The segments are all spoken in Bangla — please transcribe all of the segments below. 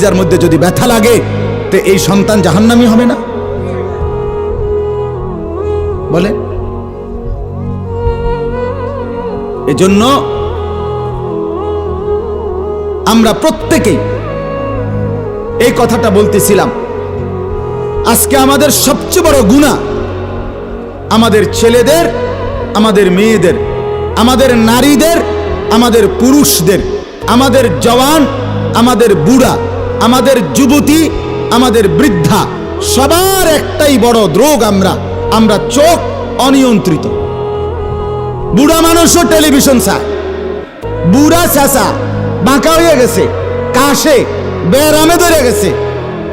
যার মধ্যে যদি ব্যথা লাগে তো এই সন্তান জাহান্নামী হবে না? বলে এজন্য আমরা প্রত্যেকেই এই কথাটা বলতেছিলাম, আজকে আমাদের সবচেয়ে বড় গুনাহ আমাদের ছেলেদের, আমাদের মেয়েদের, আমাদের নারীদের, আমাদের পুরুষদের, আমাদের জওয়ান, আমাদের বুড়া, আমাদের যুবতী, আমাদের বৃদ্ধা, সবার একটাই বড় রোগ। আমরা চোখ অনিয়ন্ত্রিত। বুড়া মানুষও টেলিভিশন চায়, বুড়া চাচা বাঁকা হয়ে গেছে, কাশে বেরামে ধরে গেছে,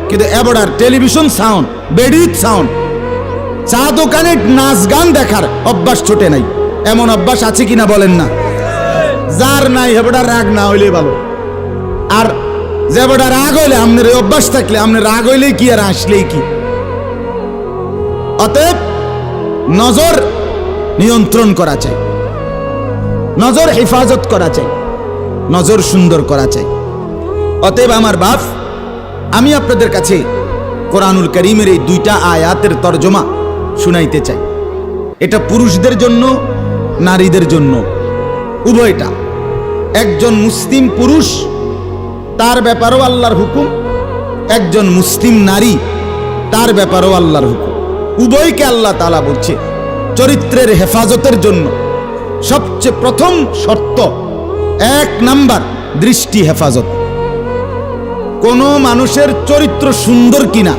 কিন্তু এবার টেলিভিশন সাউন্ড, বেডিত সাউন্ড, চা দোকানে নাচ গান দেখার অভ্যাস ছোটে নাই। এমন অভ্যাস আছে কিনা বলেন না? যার নাই হেবড়া রাগ না হইলে ভালো, আর যে বেটা রাগ হইলে আপনার অভ্যাস থাকলে আপনার রাগ হইলেই কি আর আসলেই কি। অতএব নজর নিয়ন্ত্রণ করা চাই, নজর হেফাজত করা চাই, নজর সুন্দর করা চাই। অতএব আমার বাপ, আমি আপনাদের কাছে কোরআনুল কারীমের এই দুইটা আয়াতের তরজমা শুনাইতে চাই। এটা পুরুষদের জন্য, নারীদের জন্য, উভয়টা। একজন মুসলিম পুরুষ, তার ব্যাপারেও আল্লাহর হুকুম, একজন মুসলিম নারী, তার ব্যাপারেও আল্লাহর হুকুম। উভয়কে আল্লাহ তাআলা বলছে চরিত্রের হেফাজতের জন্য সবচেয়ে প্রথম শর্ত, 1 নাম্বার দৃষ্টি হেফাজত। কোন মানুষের চরিত্র সুন্দর কিনা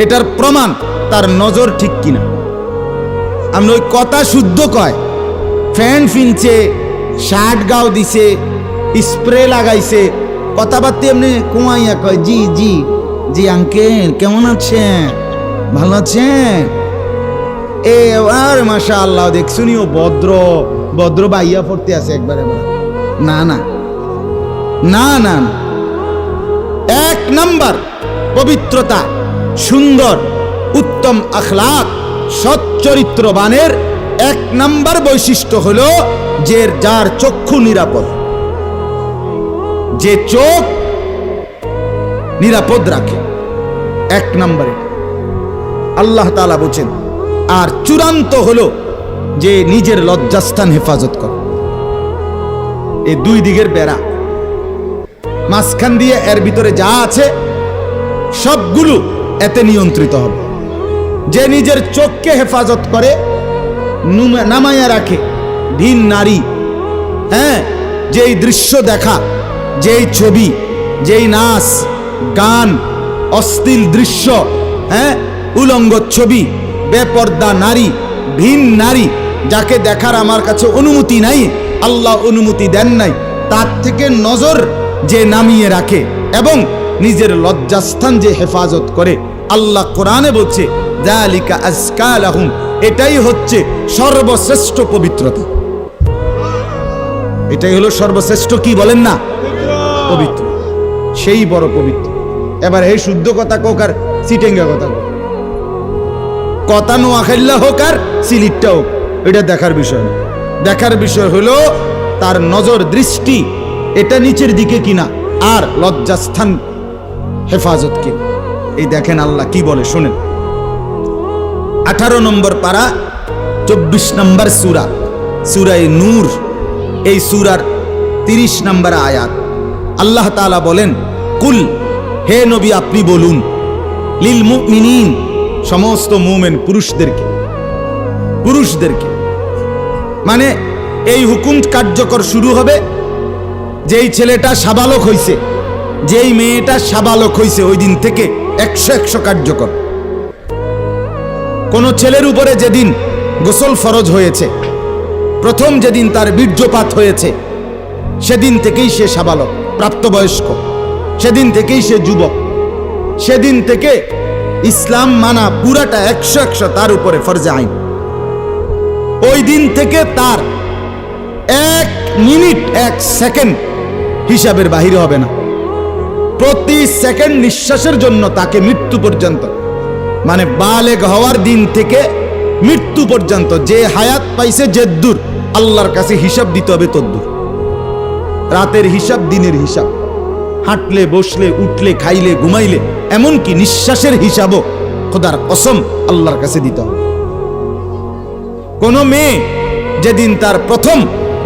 এটার প্রমাণ তার নজর ঠিক কিনা। আমরা ওই কথা শুদ্ধ কয়, ফ্যান ফিনছে, শার্ট গাও দিছে, স্প্রে লাগাইছে, কথাবার্তা এমনি কুমাইয়া কয় জি জি জি আঙ্কেল কেমন আছেন, ভালো আছেন, এ আর মাশাআল্লাহ দেখছুনিও ভদ্র ভদ্র বাইয়া পড়তে আছে একবারে। না না না না, 1 নাম্বার পবিত্রতা, সুন্দর, উত্তম আখলাক, সৎ চরিত্রবানের 1 নাম্বার বৈশিষ্ট্য হলো যে যার চক্ষু নিরাপদ, যে চোখ নিরাপদ রাখে। 1 নম্বরে আল্লাহ তাআলা বলেন। আর চূড়ান্ত হলো যে নিজের লজ্জাস্থান হেফাজত করে। এই দুই দিকের বেড়া, মাঝখান দিয়ে এর ভিতরে যা আছে সবগুলো এতে নিয়ন্ত্রিত হবে। যে নিজের চোখকে হেফাজত করে, নামাইয়া রাখে, ভিন নারী, হ্যাঁ, যেই দৃশ্য দেখা, যেই ছবি, যেই নাচ গান, অশ্লীল দৃশ্য, হ্যাঁ, উলঙ্গ ছবি, বেপর্দা নারী, ভিন নারী, যাকে দেখার আমার কাছে অনুমতি নাই, আল্লাহ অনুমতি দেন নাই, তার থেকে নজর যে নামিয়ে রাখে এবং নিজের লজ্জাস্থান যে হেফাজত করে, আল্লাহ কোরআনে বলছে যালিকা আজকা লাহুম, এটাই হচ্ছে সর্বশ্রেষ্ঠ পবিত্রতা। এটাই হলো সর্বশ্রেষ্ঠ, কি বলেন না, পবিত্র, সেই বড় পবিত্র। এবার এই শুদ্ধ কথা কোক আর সিটেঙ্গা কথা কোক, কথা নোয়াখাইল্লা হোক আর সিলিটটা হোক, এটা দেখার বিষয়। দেখার বিষয় হলো তার নজর, দৃষ্টি এটা নিচের দিকে কিনা, আর লজ্জাস্থান হেফাজত কিনা। এই দেখেন আল্লাহ কি বলে শুনেন। 18 নম্বর পারা, 24 নম্বর সূরা, সূরায়ে নূর, এই সূরার 30 নম্বর আয়াত। আল্লাহ তাআলা বলেন, কুল, হে নবী আপনি বলুন, লিল মুমিনিন, সমস্ত মুমিন পুরুষদেরকে, পুরুষদেরকে মানে এই হুকুম কার্যকর শুরু হবে যেই ছেলেটা সাবালক হইছে, যেই মেয়েটা সাবালক হইছে, ওই দিন থেকে 100 কার্যকর। কোন ছেলের উপরে যেদিন গোসল ফরজ হয়েছে, প্রথম যেদিন তার বীর্যপাত হয়েছে, সেদিন থেকেই সে সাবালক, প্রাপ্তবয়স্ক, সেদিন থেকেই সে যুবক, সেদিন থেকে ইসলাম মানা পুরাটা 100 তার উপরে ফরজে আইন। ওই দিন থেকে তার 1 মিনিট 1 সেকেন্ড হিসাবের বাহিরে হবে না। প্রতি সেকেন্ড নিঃশ্বাসের জন্য তাকে মৃত্যু পর্যন্ত, মানে বালেগ হওয়ার দিন থেকে মৃত্যু পর্যন্ত যে হায়াত পাইছে, যে দূর আল্লাহর কাছে হিসাব দিতে হবে তদ্দূর। রাতের হিসাব, দিনের হিসাব, হাঁটলে, বসলে, উঠলে, খাইলে, ঘুমাইলে, এমনকি নিঃশ্বাসের হিসাবও খোদার কসম আল্লাহর কাছে দিতে হবে। কোন মেয়ে যেদিন তার প্রথম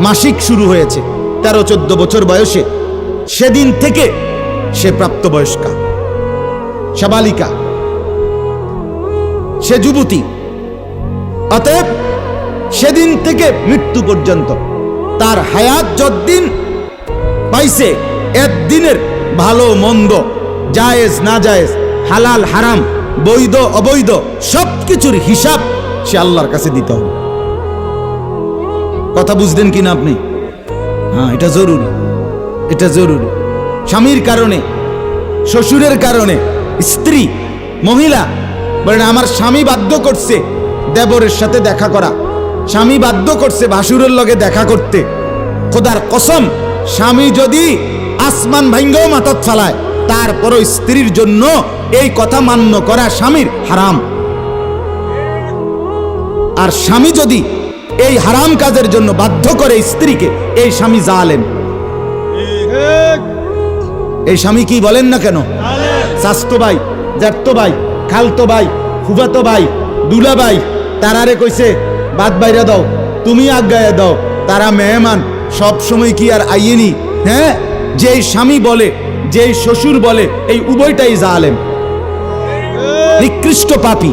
মাসিক শুরু হয়েছে 13-14 বছর বয়সে, সেদিন থেকে সে প্রাপ্তবয়স্কা, সাবালিকা, সে যুবতী। অতএব সেদিন থেকে মৃত্যু পর্যন্ত তার হায়াত যতদিন পাইছে, একদিনের ভালো মন্দ, জায়েজ না জায়েজ, হালাল হারাম, বৈধ অবৈধ সবকিছুর হিসাব সে আল্লাহর কাছে দিতে হবে। কথা বুঝলেন কিনা আপনি? হ্যাঁ, এটা জরুরি, এটা জরুরি। স্বামীর কারণে, শ্বশুরের কারণে, স্ত্রী, মহিলা বলেন আমার স্বামী বাধ্য করছে দেবরের সাথে দেখা করা, স্বামী বাধ্য করছে ভাসুরের লগে দেখা করতে। খোদার কসম, স্বামী যদি আসমান ভাঙ্গাও মাথাত ফালায়, তারপরও স্ত্রীর জন্য এই কথা মান্য করা স্বামীর হারাম। আর স্বামী যদি এই হারাম কাজের জন্য বাধ্য করে স্ত্রীকে, এই স্বামী জালেম। এই স্বামী কি বলেন না কেন? শাস্তো ভাই, জ্যাঠতো ভাই, খালতো ভাই, ফুফাতো ভাই, দুলা ভাই, তারারে কইছে বাদ বাইরা দাও, তুমি আজ্ঞায় দাও, তারা মেহমান, সব সময় কি আর আইয়েনি? হ্যাঁ, যেই স্বামী বলে, যেই শ্বশুর বলে, এই উভয়টাই জালেম, নিকৃষ্ট পাপী,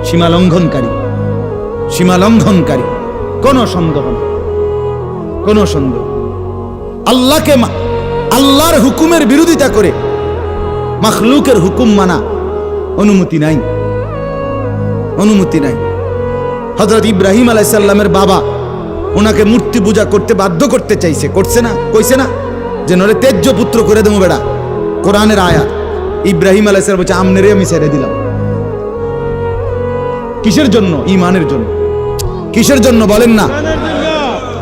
সীমা লঙ্ঘনকারী, সীমা লঙ্ঘনকারী। কোন সন্দেহ নেই, কোন সন্দেহ। আল্লাহকে, আল্লাহর হুকুমের বিরোধিতা করে মাখলুকের হুকুম মানা অনুমতি নাই, অনুমতি নাই। হযরত ইব্রাহিম আলাইহিস সালামের বাবা ওনাকে মূর্তি পূজা করতে বাধ্য করতে চাইছে, করছে না? কইছে না যে নরে তেজ্য পুত্র করে দেবো বেড়া? কোরআনের আয়াত। ইব্রাহিম আলাইহিস সালাম বলছে আমনেরে আমি ছেড়ে দিলাম। কিসের জন্য? ঈমানের জন্য। কিসের জন্য বলেন না?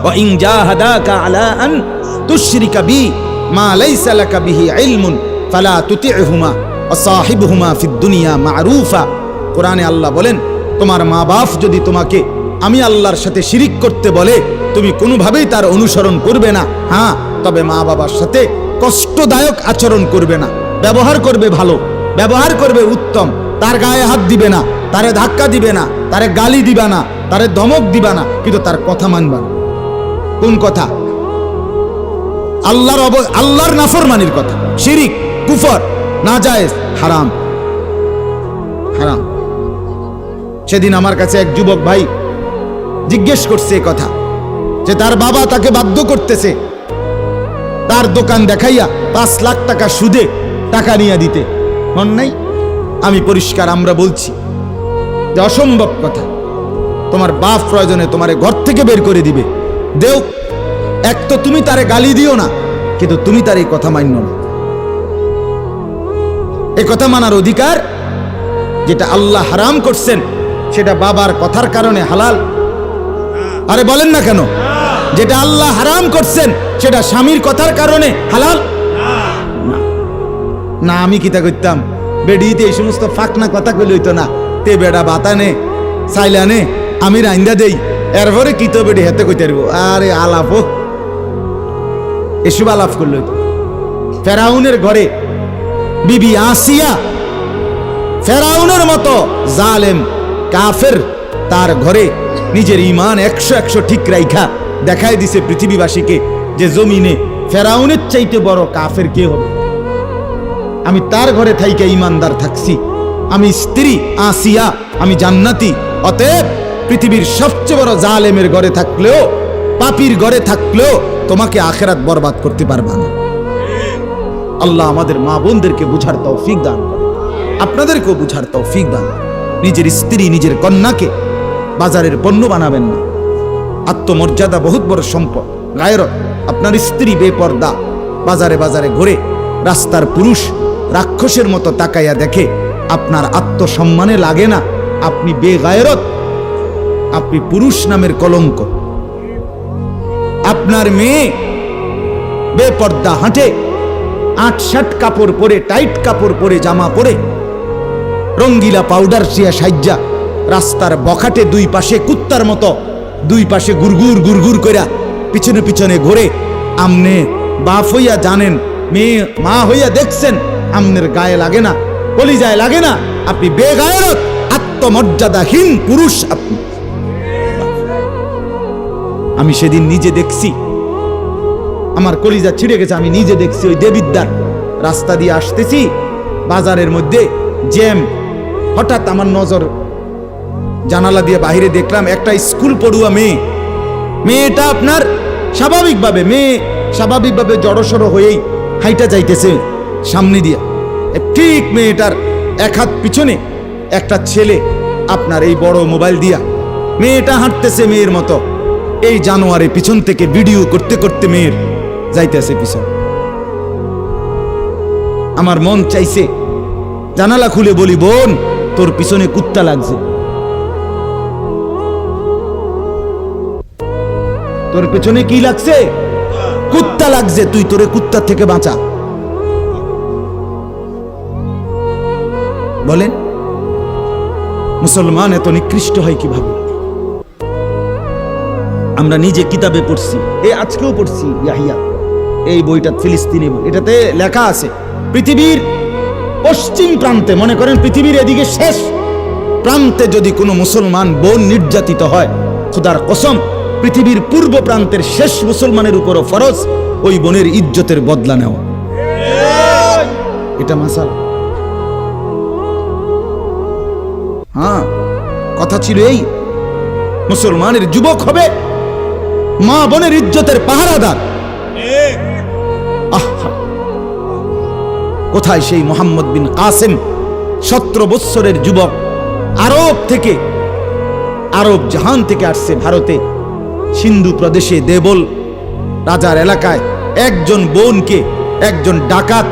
ওয়া ইন জাহাদাকা আলা আন তুশরিকা বি মা লাইসা লাকা বিহি ইলমুন ফালা তুতি'হুমা ওয়া সাহিবহুমা ফিদ দুনিয়া মা'রুফা। কোরআনে আল্লাহ বলেন, তোমার মা বাপ যদি তোমাকে আমি আল্লাহর সাথে শিরিক করতে বলে, তুমি কোনোভাবেই তার অনুসরণ করবে না। হ্যাঁ, তবে মা বাবার সাথে কষ্টদায়ক আচরণ করবে না, ব্যবহার করবে ভালো, ব্যবহার করবে উত্তম, তার গায়ে হাত দিবে না, তারে ধাক্কা দিবে না, তারে গালি দিবা না, তারে ধমক দিবা না, কিন্তু তার কথা মানবা না। কোন কথা? আল্লাহর নাফরমানির কথা, শিরিক, কুফর, নাজায়েজ, হারাম, হারাম। সেদিন আমার কাছে এক যুবক ভাই জিজ্ঞেস করছে কথা, যে তার বাবা তাকে বাধ্য করতেছে তার দোকান দেখাইয়া 5 লাখ টাকা সুদে টাকা নিয়ে দিতে। মন নাই? আমি পরিষ্কার আমরা বলছি যে অসম্ভব কথা। তোমার বাপ প্রয়োজনে তোমারে ঘর থেকে বের করে দিবে, দেও। এক তো তুমি তারে গালি দিও না, কিন্তু তুমি তার এই কথা মান্য না। এই কথা মানার অধিকার, যেটা আল্লাহ হারাম করছেন সেটা বাবার কথার কারণে হালাল? আরে বলেন না কেন? যেটা আল্লাহ হারাম করছেন সেটা স্বামীর কথার কারণে হালাল না। আমি কিতা করতাম, বেডিতে এই সমস্ত ফাঁকনা কথা কইলে হইতো না। তে বেড়া বাতানে চাইলানে আমি রাইন্দা দেই, এরপরে কি তো বেডি হেতে কইতে পারবো? আরে আলাপ, এসব আলাপ করলে হইতো। ফেরাউনের ঘরে বিবি আসিয়া, ফেরাউনের মতো জালেম কাফের, তার ঘরে নিজের ঈমান 100 ঠিক রাইখা দেখাই দিছে পৃথিবীবাসীকে যে জমিনে ফেরাউনের চাইতে বড় কাফের কে হবে। আমি তার ঘরে থাইকে ঈমানদার থাকছি, আমি স্ত্রী আসিয়া, আমি জান্নাতি। অতএব পৃথিবীর সবচেয়ে বড় জালেমের ঘরে থাকলেও, পাপীর ঘরে থাকলেও তোমাকে আখিরাত বরবাদ করতে পারবা না। আল্লাহ আমাদের মা বোনদেরকে বুঝার তৌফিক দান করে, আপনাদেরকেও বুঝার তৌফিক দান। নিজের স্ত্রী, নিজের কন্যাকে বাজারের পণ্য বানাবেন না। আত্মমর্যাদা বহুত বড় সম্পদ, গায়রত। আপনার স্ত্রী বেপর্দা বাজারে বাজারে ঘুরে, রাস্তার পুরুষ রাক্ষসের মতো তাকাইয়া দেখে, আপনার আত্মসম্মানে লাগে না? আপনি বেগায়রত, আপনি পুরুষ নামের কলঙ্ক। আপনার মেয়ে বেপর্দা হাঁটে, 8-7 কাপড় পরে, টাইট কাপড় পরে, জামা পরে, রঙ্গিলা পাউডার সিয়া সাজ্জা রাস্তার বখাটে দুই পাশে কুত্তার মতো দুই পাশে গুরগুর গুরগুর কইরা পিছনে পিছনে ঘুরে। আমনে বাপ হইয়া জানেন মেয়ে মা হইয়া দেখছেন, আমনের গায়ে লাগে না, কলিজায় লাগে না, আপনি বেগায়রত আত্মমর্যাদাহীন পুরুষ আপনি। আমি সেদিন নিজে দেখছি, আমার কলিজা ছিঁড়ে গেছে। আমি নিজে দেখছি ওই দেবিদ্দার রাস্তা দিয়ে আসতেছি, বাজারের মধ্যে জ্যাম, হঠাৎ আমার নজর জানালা দিয়ে বাহিরে দেখলাম একটা স্কুল পড়ুয়া মেয়েটা আপনার স্বাভাবিকভাবে জড়সড় হয়েই হাইটা যাইতেছে সামনে দিয়ে। ঠিক মেয়েটার এক হাত পিছনে একটা ছেলে আপনার এই বড় মোবাইল দিয়া, মেয়েটা হাঁটতেছে মেয়ের মতো, এই জানোয়ারে পিছন থেকে ভিডিও করতে করতে মেয়ের যাইতেছে পিছন। আমার মন চাইছে জানালা খুলে বলি, বোন তোর পিছনে কুত্তা লাগছে, তোর পেছনে কি লাগছে? কুত্তা লাগছে, তুই তোরে কুত্তা থেকে বাঁচা। বলেন মুসলমান এত নিকৃষ্ট হয় কিভাবে? আমরা নিজে কিতাবে পড়ছি, এই আজকেও পড়ছি ইয়াহিয়া, এই বইটা ফিলিস্তিনি বই, এটাতে লেখা আছে পৃথিবীর পশ্চিম প্রান্তে, মনে করেন পৃথিবীর এদিকে শেষ প্রান্তে যদি কোনো মুসলমান বোন নির্যাতিত হয়, খোদার কসম পৃথিবীর পূর্ব প্রান্তের শেষ মুসলমানের উপরও ফরজ ওই বোনের ইজ্জতের বদলা নেওয়া। এটা মাসালা। হ্যাঁ, কথা ছিল এই, মুসলমানের যুবক হবে মা বোনের ইজ্জতের পাহারাদার। কোথায় সেই মোহাম্মদ বিন কাসেম, 17 বৎসরের যুবক, আরব জাহান থেকে আসছে ভারতে, সিন্ধু প্রদেশে দেবল রাজার এলাকায় একজন বোনকে একজন ডাকাত,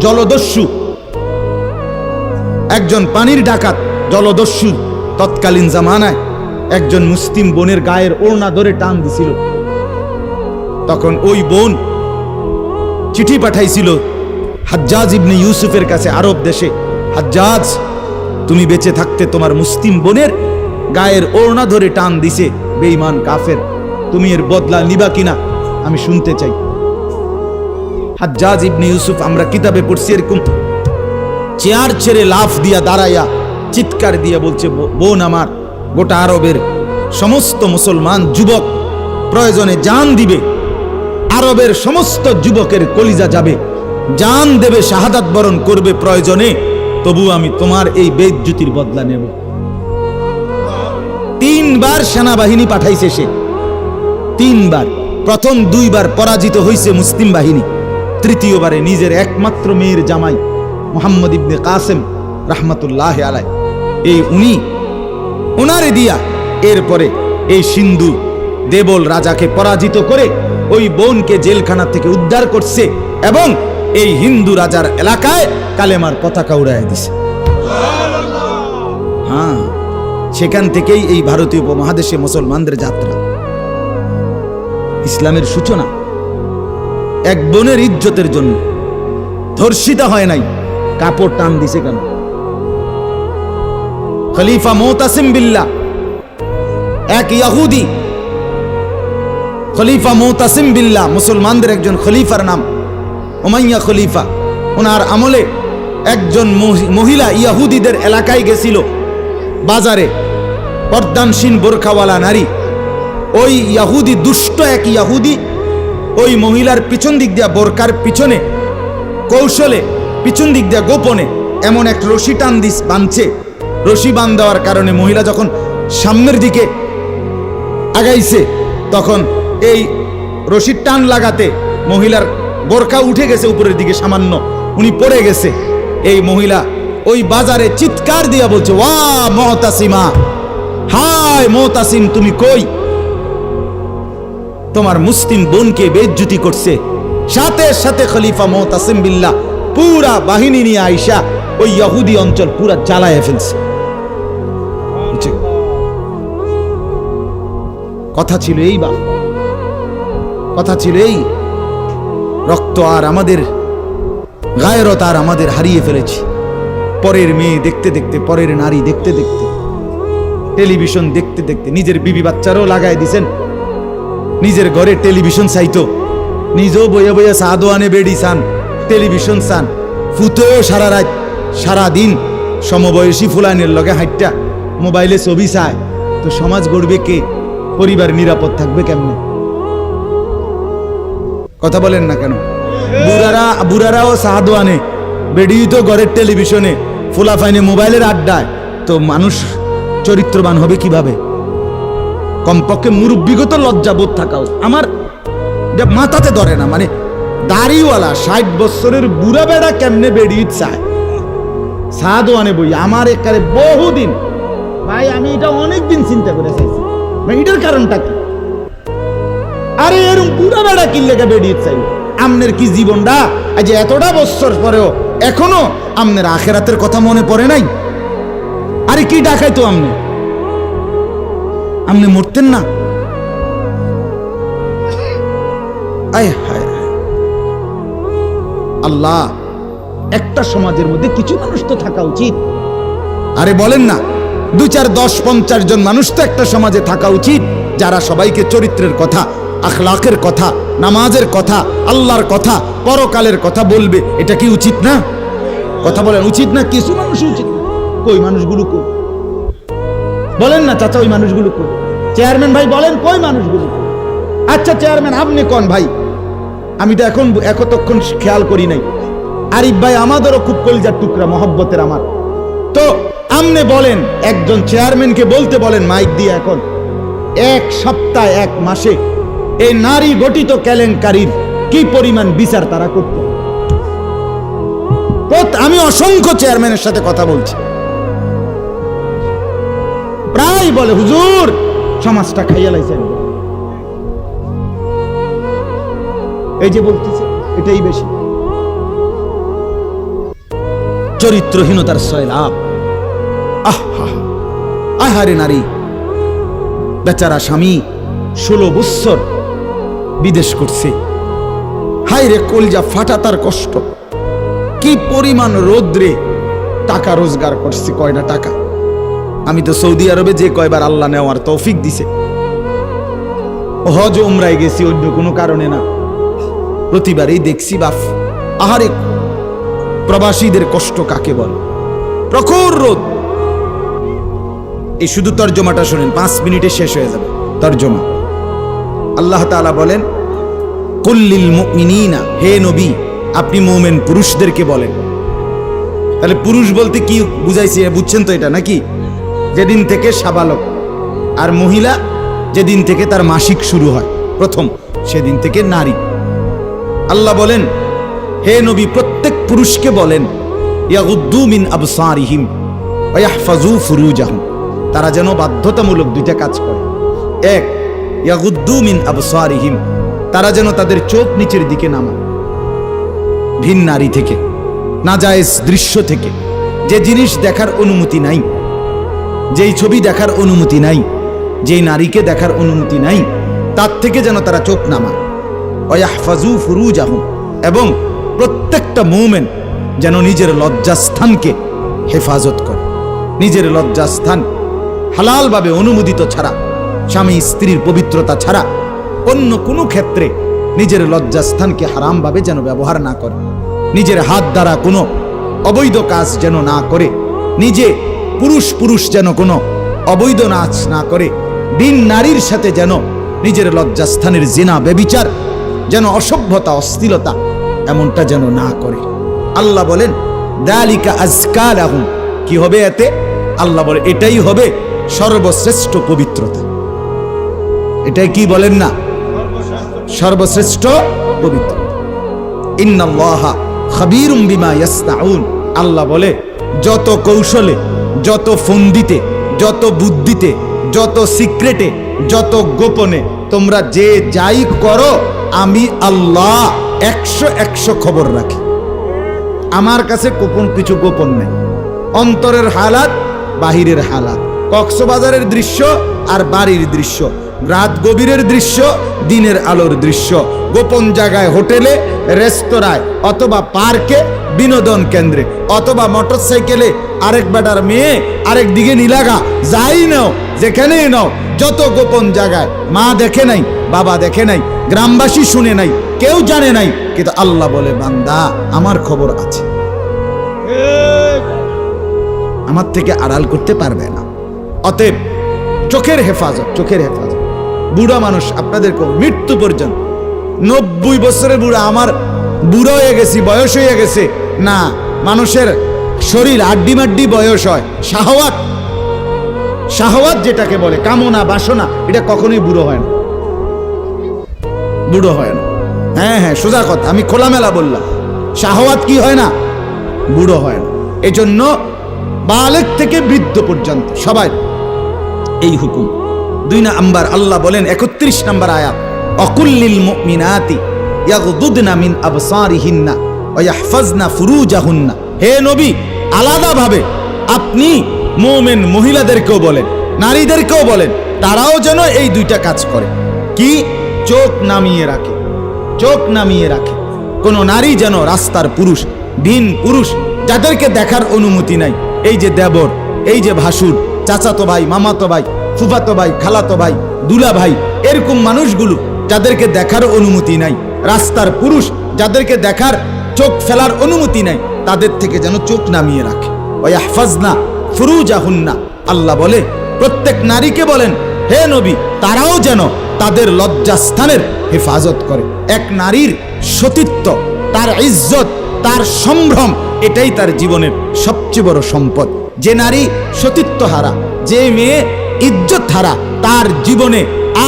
জলদস্যু, একজন পানির ডাকাত জলদস্যু তৎকালীন জামানায় একজন মুসলিম বোনের গায়ের ওড়না ধরে টান দিছিল। তখন ওই বোন চিঠি পাঠাইছিল হাজ্জাজ ইবনে ইউসুফের কাছে আরব দেশে, হাজ্জাজ তুমি বেঁচে থাকতে তোমার মুসলিম বোনের গায়ের ওড়না ধরে টান দিছে বেঈমান কাফের, তুমি এর বদলা নিবা কিনা আমি শুনতে চাই। হাজ্জাজ ইবনে ইউসুফ, আমরা কিতাবে পড়ছি, এরকম চেয়ার ছেড়ে লাফ দিয়া দাঁড়াইয়া চিৎকার দিয়া বলছে, বোন আমার, গোটা আরবের সমস্ত মুসলমান যুবক প্রয়োজনে জান দিবে, আরবের সমস্ত যুবকের কলিজা যাবে, জান দেবে, শাহাদাত বরণ করবে প্রয়োজনে, তবু আমি তোমার এই বেইজ্জতির বদলা নেব। 3 বার সেনাবাহিনী পাঠাইছে সে, 3 বার, প্রথম 2 বার পরাজিত হয়েছে মুসলিম বাহিনী, তৃতীয়বারে নিজের একমাত্র মেয়ের জামাই মোহাম্মদ ইবনে কাসেম রাহমাতুল্লাহ আলাইহি, এই উনারে দিয়া এরপরে এই সিন্ধু দেবল রাজাকে পরাজিত করে ওই বোনকে জেলখানা থেকে উদ্ধার করছে এবং এই হিন্দু রাজার এলাকায় কালেমার পতাকা উড়াইয়া দিছে। হ্যাঁ, সেখান থেকেই এই ভারতীয় উপমহাদেশে মুসলমানদের যাত্রা, ইসলামের সূচনা। এক বোনের ইজ্জতের জন্য ধর্ষিতা হয় নাই, কাপড় টান দিছে কেন? খলিফা মুতাসিম বিল্লাহ, এক ইহুদি খলিফা মুতাসিম বিল্লাহ, মুসলমানদের একজন খলিফার নাম উমাইয়া খলিফা, ওনার আমলে একজন মহিলা ইহুদিদের এলাকায় গেছিল, বাজারে পর্দানসীন বোরখাওয়ালা নারী, ওই ইহুদি, দুষ্ট এক ইহুদি ওই মহিলার পিছন দিক দিয়া, বোরকার পিছনে কৌশলে পিছন দিক দিয়া গোপনে এমন এক রশি টান দিস বাঁধছে। রশি বাঁধ দেওয়ার কারণে মহিলা যখন সামনের দিকে আগাইছে, তখন এই রশির টান লাগাতে মহিলার বোরকা উঠে গেছে উপরের দিকে সামান্য, উনি পড়ে গেছে। এই মহিলা ওই বাজারে চিৎকার দিয়া বলছে, ওয়া মুতাসিমা, হায় মুতাসিম তুমি কই? তোমার মুসলিম বোনকে বেইজ্জতি করছে। সাথে সাথে খলিফা মুতাসিম বিল্লাহ পুরা বাহিনী নিয়ে আইসা ওই ইহুদি অঞ্চল পুরা জ্বালায় ফেলছে। কথা ছিল এই, বা কথা ছিল এই, রক্ত আর আমাদের গায়রত আর আমাদের হারিয়ে ফেলেছি। পরের মেয়ে দেখতে দেখতে, পরের নারী দেখতে দেখতে, টেলিভিশন দেখতে দেখতে, নিজের বিবি বাচ্চারও লাগাই দিছেন, নিজের ঘরে টেলিভিশন চাইতো, নিজেও বইয়া বইয়া চা দোয়ানে বেড়ি চান, টেলিভিশন চান, ফুতেও সারা রাত সারা দিন সমবয়সী ফুলানের লগে হাইটটা মোবাইলে ছবি চায়, তো সমাজ গড়বে কে? পরিবার নিরাপদ থাকবে কেমনে? কথা বলেন না কেন? বুড়ারাও চা দোয়ানে, বেড়ি তো ঘরের টেলিভিশনে, ফুলাফাইনে মোবাইলের আড্ডায়, তো মানুষ চরিত্রবান হবে কিভাবে? কমপক্ষে মুরব্বিগত লজ্জাবোধ থাকা আমার মাথাতে ধরে না। মানে দাড়িওয়ালা 60 বছরের বুড়া বেড়া কেমনে বেড়ি চায় চা দোয়ানে বই? আমার একারে বহুদিন ভাই, আমি এটা অনেকদিন চিন্তা করে চাইছি, এটার কারণটা কি? আরে এরকম বুড়া বেড়া কি লেগে বেড়ি চাই? আমনের কি জীবনটা আজ এতটা বছর পরেও এখনো আমনের আখেরাতের কথা মনে পড়ে নাই? আরে কি ডাকাই তো আমনে মরতেন না? আল্লাহ, একটা সমাজের মধ্যে কিছু মানুষ তো থাকা উচিত। আরে বলেন না, 2, 4, 10, 50 জন মানুষ তো একটা সমাজে থাকা উচিত, যারা সবাইকে চরিত্রের কথা, আখলাকের কথা, নামাজের কথা, আল্লাহর কথা, পরকালের কথা বলবে। এটা কি উচিত না? কথা বলেন, উচিত না? কিছু মানুষ উচিত। কই মানুষগুলো কই? বলেন না চাচা, ওই মানুষগুলো কই? চেয়ারম্যান ভাই বলেন, কই মানুষগুলো? আচ্ছা চেয়ারম্যান আপনি কোন ভাই? আমি তো এতক্ষণ খেয়াল করি নাই। আরিফ ভাই আমাদেরও খুব কলিজার টুকরা, মহব্বতের আমার। তো আপনি বলেন, একজন চেয়ারম্যানকে বলতে বলেন মাইক দিয়ে, এখন 1 সপ্তাহ 1 মাসে এই নারী গঠিত কেলেঙ্কারির কি পরিমাণ বিচার তারা করত? আমি অসংখ্য চেয়ারম্যানের সাথে কথা বলছি, প্রায় বলে হুজুর সমাজটা খাইয়া লাইছেন। এই যে বলতেছে এটাই বেশি চরিত্রহীনতার সয়লাভ। আহারে নারী, বেচারা স্বামী 16 বছর বিদেশ করছে, হায় রে কলজা ফাটা তার কষ্ট। কি পরিমাণ রোদ্রে টাকা রোজগার করছে, কয়টা টাকা। আমি তো সৌদি আরবে যে কয়বার আল্লাহ নেওয়ার তৌফিক দিছে, হজ উমরায় গেছি, অন্য কোনো কারণে না, প্রতিবারই দেখছি বাপ, আহারে প্রবাসীদের কষ্ট কাকে বল। প্রখর রোদ। এই শুধু তর্জমাটা শুনেন, 5 মিনিটে শেষ হয়ে যাবে তর্জমা। আল্লাহ তাআলা বলেন, কুল্লিল মুমিনিনা, হে নবী আপনি মুমিন পুরুষদেরকে বলেন। তাহলে পুরুষ বলতে কি বুঝাইছে বুঝছেন তো এটা নাকি? যেদিন থেকে সাবালক, আর মহিলা যেদিন থেকে তার মাসিক শুরু হয় প্রথম, সেদিন থেকে নারী। আল্লাহ বলেন, হে নবী প্রত্যেক পুরুষকে বলেন, ইয়াগুদ্দু মিন আবসারিহিম ওয়া ইয়াহফাজু ফুরুজাহুম, তারা যেন বাধ্যতামূলক 2টা কাজ করে। 1, ইয়াগুদ্দু মিন আবসারিহিম, তারা যেন তাদের চোখ নিচের দিকে নামায় ভিন নারী থেকে, নাজায়েজ দৃশ্য থেকে, যে জিনিস দেখার অনুমতি নাই, যেই ছবি দেখার অনুমতি নাই, যেই নারীকে দেখার অনুমতি নাই, তার থেকে যেন তারা চোখ নামায়। ওয়া ইয়াহফাজু ফুরুজাহুম, এবং প্রত্যেকটা মুমিন যেন নিজের লজ্জাস্থানকে হেফাজত করে। নিজের লজ্জাস্থান হালালভাবে অনুমোদিত ছাড়া, স্বামী স্ত্রীর পবিত্রতা ছাড়া অন্য কোনো ক্ষেত্রে নিজের লজ্জাস্থানকে হারামভাবে যেন ব্যবহার না করে, নিজের হাত দ্বারা কোনো অবৈধ কাজ যেন না করে, নিজে পুরুষ যেন কোনো অবৈধ নাচ না করে, ভিন নারীর সাথে যেন নিজের লজ্জাস্থানের জিনা ব্যভিচার, যেন অসভ্যতা অশ্লীলতা এমনটা যেন না করে। আল্লাহ বলেন, যালিকা আযকা লাহুম, কি হবে এতে? আল্লাহ বলে এটাই হবে সর্বশ্রেষ্ঠ পবিত্রতা। এটাই কি বলেন না? সর্বশ্রেষ্ঠ পবিত্রতা। ইন্নাল্লাহা খাবীরুম বিমা ইয়াসনাউন, আল্লাহ বলে যত কৌশলে, যত ফন্দিতে, যত বুদ্ধিতে, যত সিক্রেটে, যত গোপনে তোমরা যে যাই করো, আমি আল্লাহ 100 খবর রাখি। আমার কাছে গোপন কিছু গোপন নেই। অন্তরের হালাত, বাহিরের হালাত, কক্সবাজারের দৃশ্য আর বাড়ির দৃশ্য, রাত গভীরের দৃশ্য, দিনের আলোর দৃশ্য, গোপন জায়গায়, হোটেলে, রেস্তোরাঁয়, অথবা পার্কে, বিনোদন কেন্দ্রে, অথবা মোটরসাইকেলে আরেক বেটার মেয়ে আরেক দিকে নিলাগা, যাই নাও, যেখানেই নাও, যত গোপন জায়গায়, মা দেখে নাই, বাবা দেখে নাই, গ্রামবাসী শুনে নাই, কেউ জানে নাই, কিন্তু আল্লাহ বলে বান্দা আমার খবর আছে, আমার থেকে আড়াল করতে পারবে না। অতএব চোখের হেফাজত, চোখের হেফাজত। বুড়া মানুষ আপনাদেরকে মৃত্যু পর্যন্ত, 90 বছরের বুড়া, আমার বুড়ো হয়ে গেছি, বয়স হয়ে গেছে না, মানুষের শরীর আড্ডি মাড্ডি বয়স হয়। শাহওয়াত, শাহওয়াত যেটাকে বলে কামনা বাসনা, এটা কখনোই বুড়ো হয় না, বুড়ো হয় না। হ্যাঁ হ্যাঁ, সোজা কথা, আমি খোলামেলা বললাম, শাহওয়াত কি হয় না, বুড়ো হয় না। এজন্য বালেগ থেকে বৃদ্ধ পর্যন্ত সবাই এই হুকুম। 2 নাম্বার আল্লাহ বলেন 31 নম্বর আয়াত, অকুল্লিল মুমিনাতি ইয়াগদুদনা মিন আবসারিহিন্না ওয়া ইয়াহফাজনা ফুরুজাহুন্না। হে নবী, আলাদাভাবে আপনি মুমিন মহিলাদেরকেও বলেন, নারীদেরকেও বলেন, তারাও যেন এই 2টা কাজ করে। কি? চোখ নামিয়ে রাখে, চোখ নামিয়ে রাখে। কোন নারী যেন রাস্তার পুরুষ, ভিন পুরুষ যাদেরকে দেখার অনুমতি নাই, এই যে দেবর, এই যে ভাসুর, চাচাতো ভাই, মামাতো ভাই, ফুফাতো ভাই, খালাতো ভাই, দুলা ভাই, এরকম মানুষগুলো যাদেরকে দেখার অনুমতি নাই, রাস্তার পুরুষ যাদেরকে দেখার চোখ ফেলার অনুমতি নাই, তাদের থেকে যেন চোখ নামিয়ে রাখে। ওয়া ইয়াহফাজনা ফুরুজাহুন্না। আল্লাহ বলে প্রত্যেক নারীকে বলেন, হে নবী, তারাও যেন তাদের লজ্জাস্থানের হেফাজত করে। এক নারীর সতীত্ব, তার ইজ্জত, তার সম্ভ্রম, এটাই তার জীবনের সবচেয়ে বড় সম্পদ। যে নারী সতীত্ব হারা, যে মেয়ে ইজ্জত হারা, তার জীবনে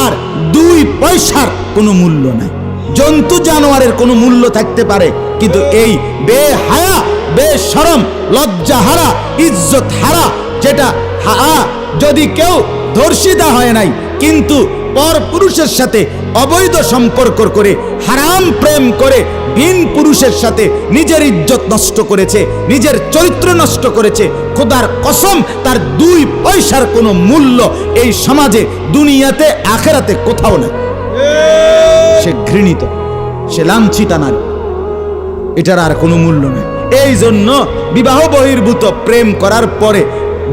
আর 2 পয়সার কোনো মূল্য নাই। জন্তু জানোয়ারের কোনো মূল্য থাকতে পারে, কিন্তু এই বেহায়া, বেশরম, লজ্জা হারা, ইজ্জত হারা, যেটা যদি কেউ ধর্ষিতা হয় নাই, কিন্তু পর পুরুষের সাথে অবৈধ সম্পর্ক করে, হারাম প্রেম করে, ভিন পুরুষের সাথে নিজের ইজ্জত নষ্ট করেছে, নিজের চরিত্র নষ্ট করেছে, খোদার কসম তার 2 পয়সার কোনো মূল্য এই সমাজে, দুনিয়াতে, আখেরাতে কোথাও নেই। সে ঘৃণিত, সে লাঞ্ছিতা নারী, এটার আর কোনো মূল্য নেই। এই জন্য বিবাহ বহির্ভূত প্রেম করার পরে,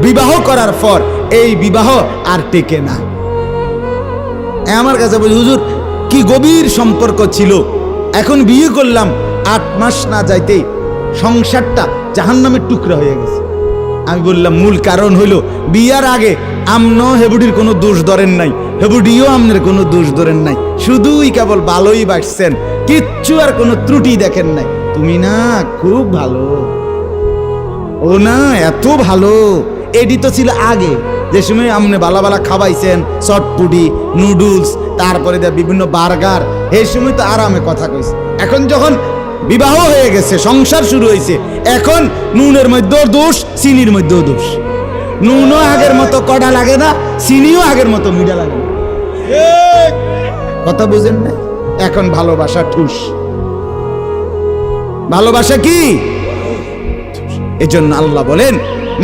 বিবাহ করার পর এই বিবাহ আর টেকে না। আমার কাছে বলি, হুজুর কি গভীর সম্পর্ক ছিল, এখন বিয়ে করলাম, 8 মাস না যাইতেই সংসারটা জাহান্নামের টুকরা হয়ে গেছে। আমি বললাম মূল কারণ হইল, বিয়ার আগে আমনো হেবুডির কোনো দোষ ধরেন নাই, হেবুডিও আমনের কোনো দোষ ধরেন নাই, শুধুই কেবল ভালোই বাসছেন, কিচ্ছু আর কোনো ত্রুটি দেখেন নাই। তুমি না খুব ভালো, ও না এত ভালো, এডি তো ছিল আগে, যে সময় আপনি বালা বালা খাওয়াইছেন, চটপুটি, নুডলস, তারপরে বিভিন্ন বার্গার, এই সময় তো আরামে কথা কইছে। এখন যখন বিবাহ হয়ে গেছে, সংসার শুরু হয়েছে, এখন নুনের মধ্যেও দোষ, চিনির মধ্যেও দোষ। নুনও আগের মতো কড়া লাগে না, চিনিও আগের মতো মিঠা লাগে না। কথা বুঝেন না? এখন ভালোবাসা ঠুস। ভালোবাসা কি? এজন্য আল্লাহ বলেন,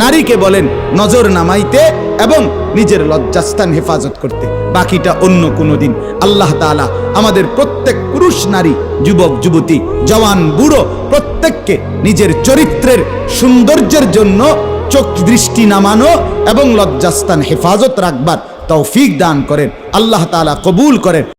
নারীকে বলেন নজর নামাইতে এবং নিজের লজ্জাস্থান হেফাজত করতে, বাকিটা অন্য কোনো দিন। আল্লাহ তাআলা আমাদের প্রত্যেক পুরুষ, নারী, যুবক, যুবতী, জওয়ান, বুড়ো প্রত্যেককে নিজের চরিত্রের সৌন্দর্যের জন্য চোখ দৃষ্টি নামানো এবং লজ্জাস্থান হেফাজত রাখবার তৌফিক দান করেন। আল্লাহ তাআলা কবুল করেন।